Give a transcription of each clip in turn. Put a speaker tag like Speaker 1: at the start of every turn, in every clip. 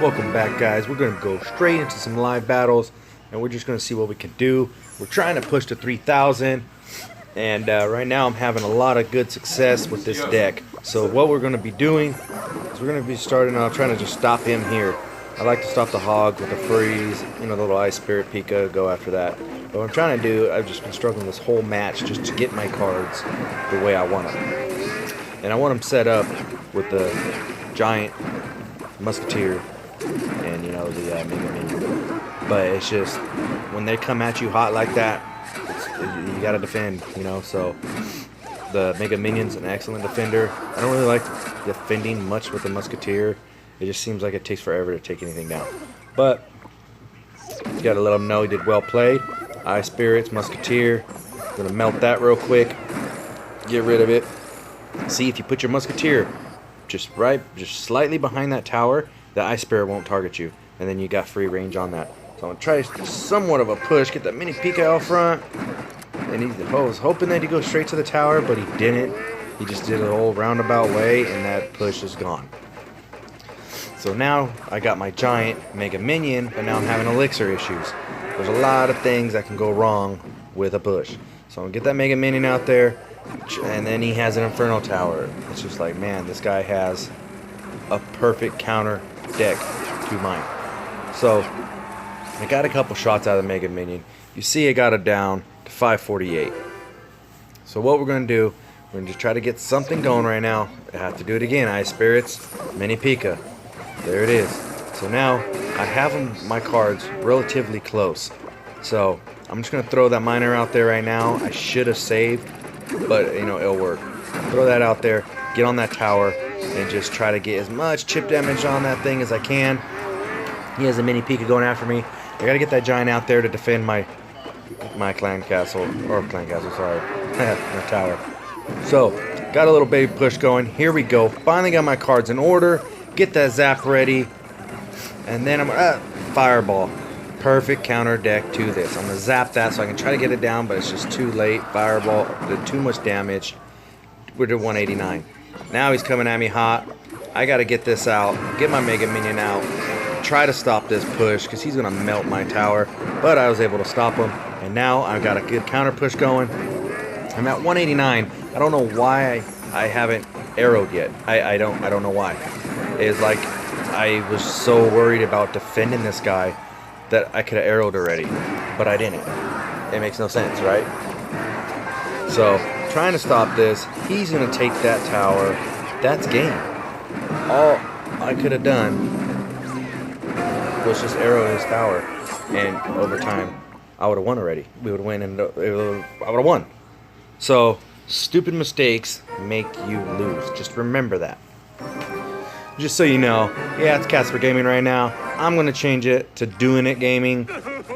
Speaker 1: Welcome back, guys. We're going to go straight into some live battles, and we're just going to see what we can do. We're trying to push to 3,000, and right now I'm having a lot of good success with this deck. So what we're going to be doing is we're going to be starting off trying to just stop him here. I like to stop the hog with the freeze, you know, the little Ice Spirit Pika, go after that. But what I'm trying to do, I've just been struggling this whole match just to get my cards the way I want them. And I want them set up with the Giant, Musketeer, and you know the Mega Minion. But it's just when they come at you hot like that, you gotta defend, you know. So the Mega Minion's an excellent defender. I don't really like defending much with the Musketeer. It just seems like it takes forever to take anything down. But you gotta let them know he did well played. Ice Spirits, Musketeer. Gonna melt that real quick. Get rid of it. See, if you put your Musketeer just slightly behind that tower, the Ice Spirit won't target you, and then you got free range on that. So I'm gonna try somewhat of a push, get that mini Pika out front, and I was hoping that he'd go straight to the tower, but he didn't. He just did a whole roundabout way, and that push is gone. So now I got my giant Mega Minion, but now I'm having elixir issues. There's a lot of things that can go wrong with a push. So I'm gonna get that Mega Minion out there, and then he has an Inferno Tower. It's just like, man, this guy has a perfect counter deck to mine. So I got a couple shots out of the Mega Minion. You see I got it down to 548. So what we're going to do, we're going to just try to get something going right now. I have to do it again. Ice Spirits, Mini Pika. There it is. So now I have my cards relatively close. So I'm just going to throw that miner out there right now. I should have saved, but you know, it'll work. Throw that out there, get on that tower, and just try to get as much chip damage on that thing as I can. He has a mini Pika going after me. I gotta get that giant out there to defend my clan castle, sorry, my tower. So, got a little baby push going. Here we go. Finally got my cards in order. Get that zap ready, and then I'm fireball. Perfect counter deck to this. I'm gonna zap that so I can try to get it down, but it's just too late. Fireball did too much damage. We're at 189. Now he's coming at me hot. I gotta get this out, get my Mega Minion out, try to stop this push because he's gonna melt my tower. But I was able to stop him, and now I've got a good counter push going. I'm at 189. I don't know why I haven't arrowed yet. I don't know why. It's like I was so worried about defending this guy that I could have arrowed already, but I didn't. It makes no sense, right? So trying to stop this. He's gonna take that tower. That's game. All I could have done was just arrow his tower, and over time I would have won already. We would win, and I would have won. So stupid mistakes make you lose. Just remember that. Just so you know, yeah, it's Casper Gaming right now. I'm gonna change it to Doing It Gaming.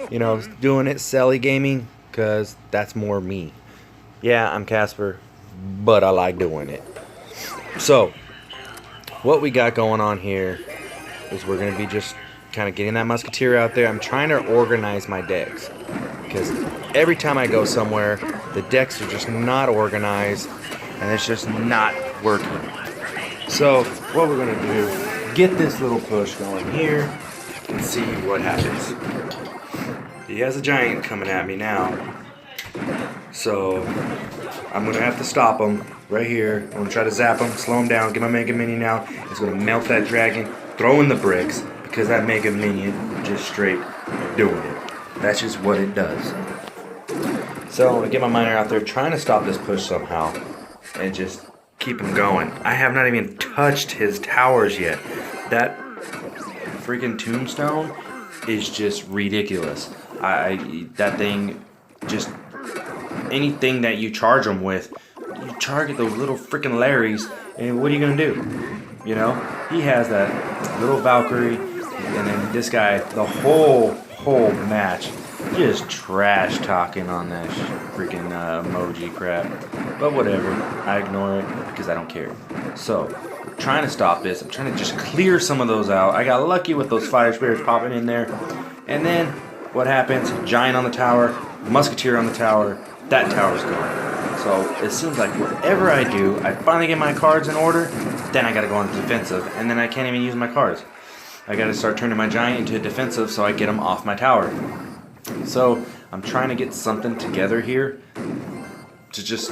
Speaker 1: You know, Doing It Selly Gaming, because that's more me. Yeah, I'm Casper, but I like doing it. So, what we got going on here is we're going to be just kind of getting that Musketeer out there. I'm trying to organize my decks, because every time I go somewhere, the decks are just not organized, and it's just not working. So, what we're going to do, get this little push going here, and see what happens. He has a giant coming at me now. So I'm going to have to stop him right here. I'm going to try to zap him, slow him down, get my Mega Minion out. He's going to melt that dragon, throw in the bricks, because that Mega Minion just straight doing it. That's just what it does. So I'm going to get my miner out there, trying to stop this push somehow, and just keep him going. I have not even touched his towers yet. That freaking tombstone is just ridiculous. That thing just... anything that you charge them with, you target those little freaking Larrys, and what are you gonna do? You know, he has that little Valkyrie, and then this guy, the whole match, just trash talking on that freaking emoji crap. But whatever, I ignore it because I don't care. So, I'm trying to stop this. I'm trying to just clear some of those out. I got lucky with those fire spirits popping in there, and then what happens? Giant on the tower, Musketeer on the tower. That tower's gone. So it seems like whatever I do, I finally get my cards in order, then I gotta go on defensive, and then I can't even use my cards. I gotta start turning my giant into a defensive so I get him off my tower. So I'm trying to get something together here to just,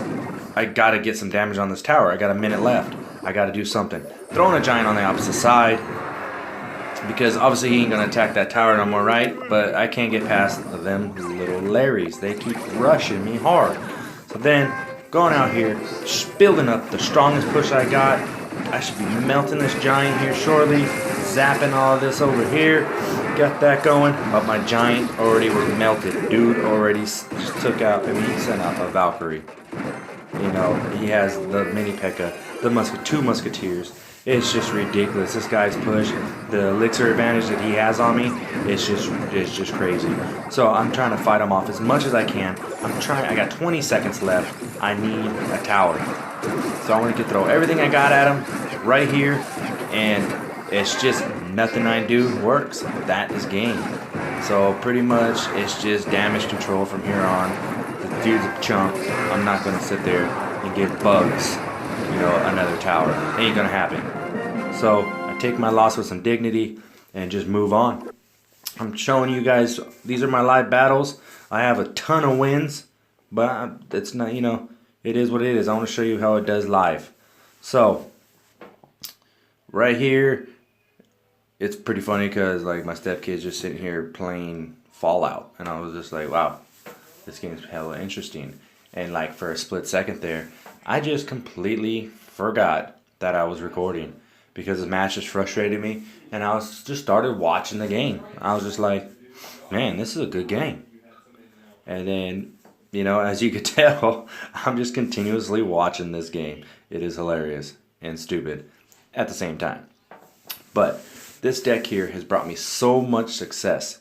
Speaker 1: I gotta get some damage on this tower. I got a minute left. I gotta do something. Throwing a giant on the opposite side, because obviously he ain't gonna attack that tower no more, right? But I can't get past them little Larrys. They keep rushing me hard. So then, going out here, building up the strongest push I got. I should be melting this giant here shortly, zapping all of this over here. Got that going, but my giant already was melted. Dude already just took out, I mean, he sent out a Valkyrie. You know, he has the mini P.E.K.K.A, the two musketeers. It's just ridiculous. This guy's push, the elixir advantage that he has on me, it's just crazy. So I'm trying to fight him off as much as I can. I got 20 seconds left. I need a tower. So I want to throw everything I got at him right here, and it's just nothing I do works. That is game. So pretty much it's just damage control from here on. The dude's a chump. I'm not going to sit there and give bugs, you know, another tower. Ain't going to happen. So I take my loss with some dignity and just move on. I'm showing you guys, these are my live battles. I have a ton of wins, but it's not, you know, it is what it is. I want to show you how it does live. So right here, it's pretty funny because like my stepkid's just sitting here playing Fallout, and I was just like, wow, this game's hella interesting. And like for a split second there, I just completely forgot that I was recording because the match just frustrated me, and I was just started watching the game. I was just like, man, this is a good game. And then, you know, as you could tell, I'm just continuously watching this game. It is hilarious and stupid at the same time. But this deck here has brought me so much success.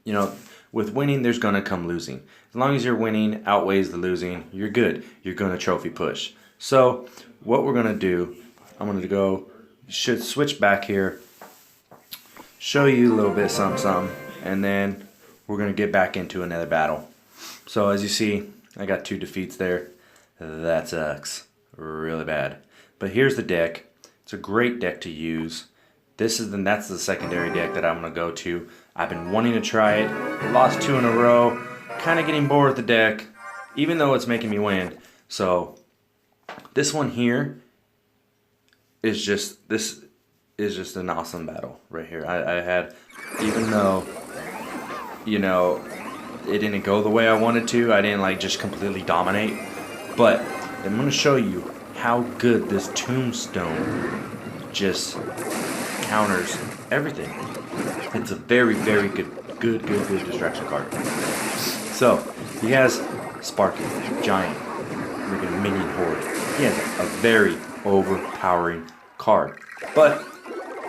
Speaker 1: You know, with winning, there's going to come losing. As long as your winning outweighs the losing, you're good. You're going to trophy push. So what we're going to do, I'm going to go, should switch back here, show you a little bit something, and then we're going to get back into another battle. So as you see, I got 2 defeats there. That sucks really bad. But here's the deck. It's a great deck to use. That's the secondary deck that I'm going to go to. I've been wanting to try it. Lost 2 in a row. Kind of getting bored with the deck, even though it's making me win. So this one here is just an awesome battle right here. I had, even though, you know, it didn't go the way I wanted to, I didn't like just completely dominate, but I'm going to show you how good this tombstone just counters everything. It's a very, very good distraction card. So he has Sparky, Giant, freaking Minion Horde. He has a very overpowering card. But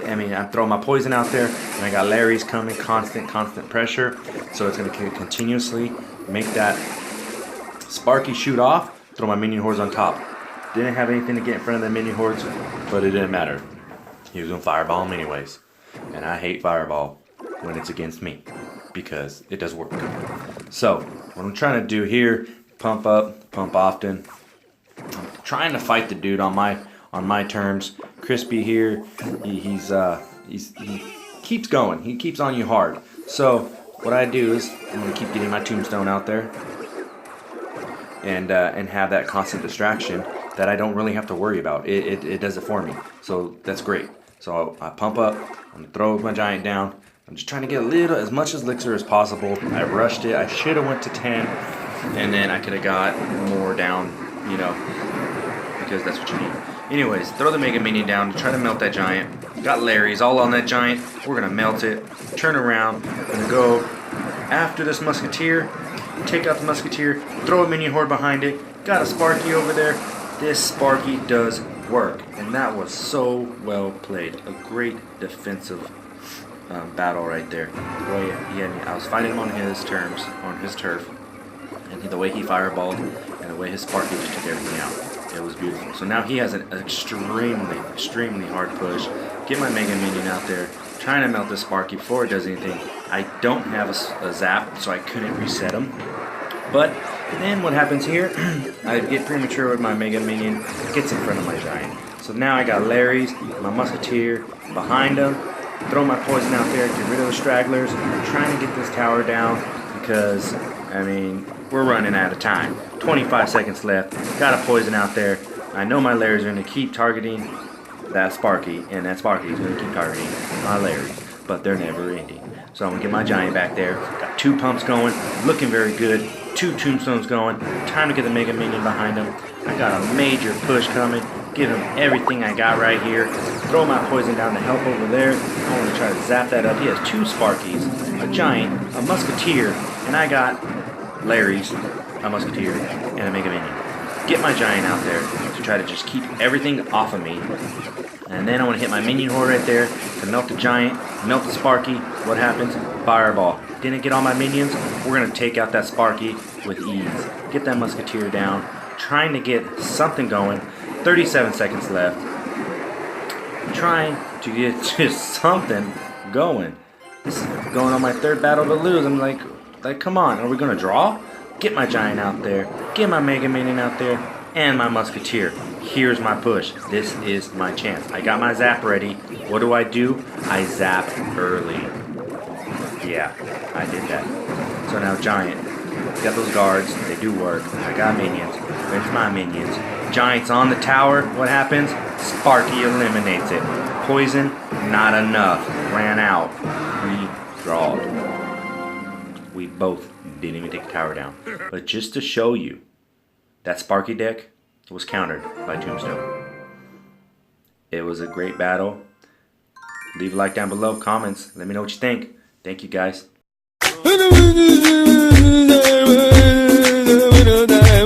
Speaker 1: I mean, I'm throwing my poison out there, and I got Larry's coming, constant pressure. So it's going to continuously make that Sparky shoot off, throw my Minion Hordes on top. Didn't have anything to get in front of the Minion Hordes, but it didn't matter. He was going to fireball him anyways. And I hate fireball when it's against me, because it does work. So, what I'm trying to do here, pump up, pump often. I'm trying to fight the dude on my terms. Crispy here, he keeps going. He keeps on you hard. So what I do is I'm gonna keep getting my tombstone out there, and have that constant distraction that I don't really have to worry about. It does it for me. So that's great. So I pump up. I'm gonna throw my giant down. I'm just trying to get as much elixir as possible. I rushed it. I should have went to 10, and then I could have got more down, you know, because that's what you need. Anyways, throw the Mega Minion down, try to melt that giant. Got Larry's all on that giant. We're going to melt it, turn around, going to go after this Musketeer, take out the Musketeer, throw a Minion Horde behind it. Got a Sparky over there. This Sparky does work, and that was so well played. A great defensive battle right there. The way I was fighting him on his terms, on his turf, and the way he fireballed, and the way his Sparky just took everything out. It was beautiful. So now he has an extremely hard push. Get my Mega Minion out there, trying to melt this Sparky before it does anything. I don't have a zap, so I couldn't reset him. But then what happens here, I get premature with my Mega Minion, gets in front of my Giant. So now I got Larry's, my Musketeer behind him, throw my poison out there, get rid of the stragglers. I'm trying to get this tower down because, I mean, we're running out of time. 25 seconds left. Got a poison out there. I know my Larrys are going to keep targeting that Sparky, and that Sparky is going to keep targeting my Larrys, but they're never ending. So I'm going to get my Giant back there. Got 2 pumps going, looking very good. 2 tombstones going. Time to get the Mega Minion behind him. I got a major push coming. Give him everything I got right here. Throw my poison down to help over there. I want to try to zap that up. He has 2 Sparkies, a Giant, a Musketeer, and I got Larry's, a Musketeer, and a Mega Minion. Get my Giant out there to try to just keep everything off of me. And then I want to hit my Minion Horde right there to melt the Giant, melt the Sparky. What happens? Fireball. Didn't get all my minions. We're going to take out that Sparky with ease. Get that Musketeer down. Trying to get something going. 37 seconds left. Trying to get just something going. This is going on my 3rd battle to lose. I'm like, come on. Are we going to draw? Get my Giant out there. Get my Mega Minion out there. And my Musketeer. Here's my push. This is my chance. I got my zap ready. What do? I zap early. Yeah, I did that. So now Giant. Got those guards. They do work. I got minions. Where's my minions? Giant's on the tower. What happens? Sparky eliminates it. Poison, not enough. Ran out. We drawed. We both didn't even take the tower down. But just to show you, that Sparky deck was countered by Tombstone. It was a great battle. Leave a like down below, comments. Let me know what you think. Thank you guys.